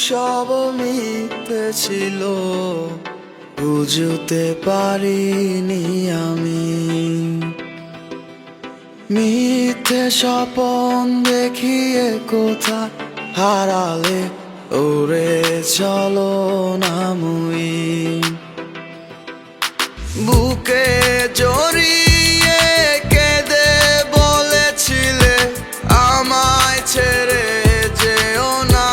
সব মিথ্যে ছিল, বুঝতে পারিনি আমি। মিথ্যে স্বপন দেখিয়ে কোথায় হারালে ওরে চলো না মুই। বুকে জড়িয়ে কেঁদে বলেছিলে আমায় ছেড়ে যেও না।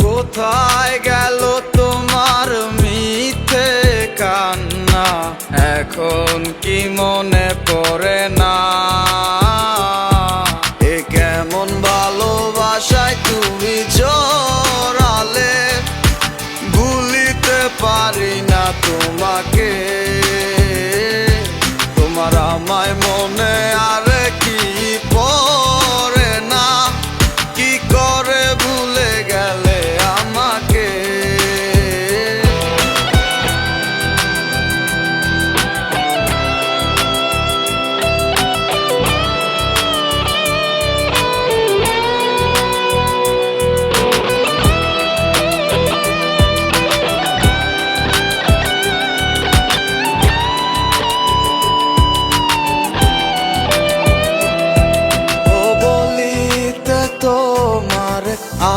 কোথায় গেল তোমার মিথ্যে কান্না, এখন কি মনে পড়ে না? এ কেমন ভালোবাসায় তুমি জড়ালে, ভুলিতে পারি না তোমাকে। তোমার আমায় মনে আর কি পড়ে না, কি করে ভুলে গেলে আমাকে।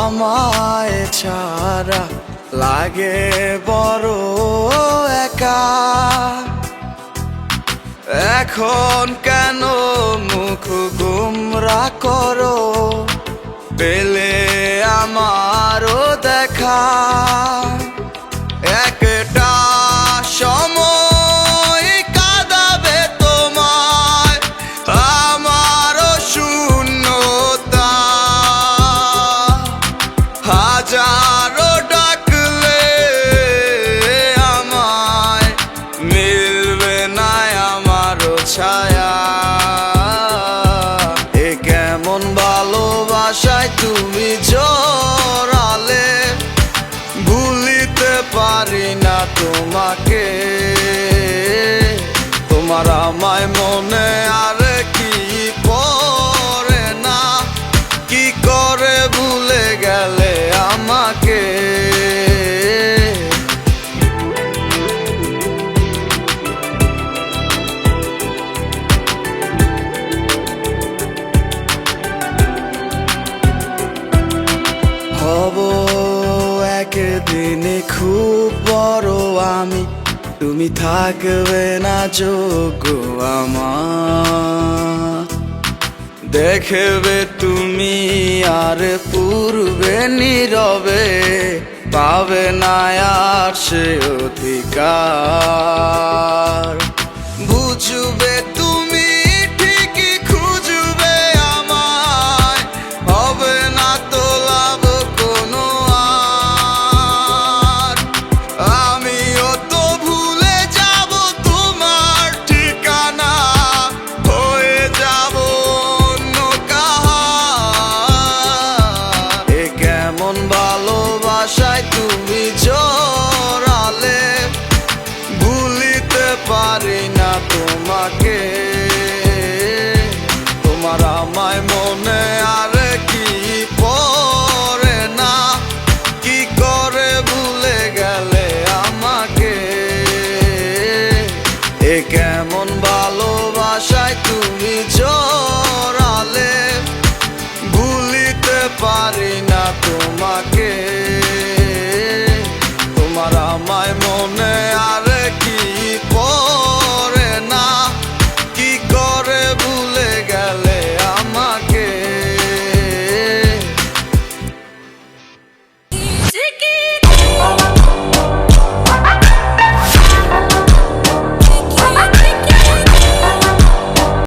আমায় ছাড়া লাগে বড় একা, এখন কেন মুখ গুমরা করো, পেলে আমারও দেখা। একটা সময় কাঁদাবে তোমায় আমারও শূন্যতা, হাজারো ডাকলে আমায় মিলবে না আমারও ছায়া। এ কেমন ভালোবাসায় তুমি জড়ালে, ভুলিতে পারি না তোমাকে। তোমার আমায় মনে আর কি পড়ে না, কি করে ভুলে গেলে আমাকে। হব একদিনে খুব বড় আমি, তুমি থাকবে না যোগ্য আমার। দেখবে তুমি আর পূর্বে নীরবে, পাবে না আর সে অধিকার।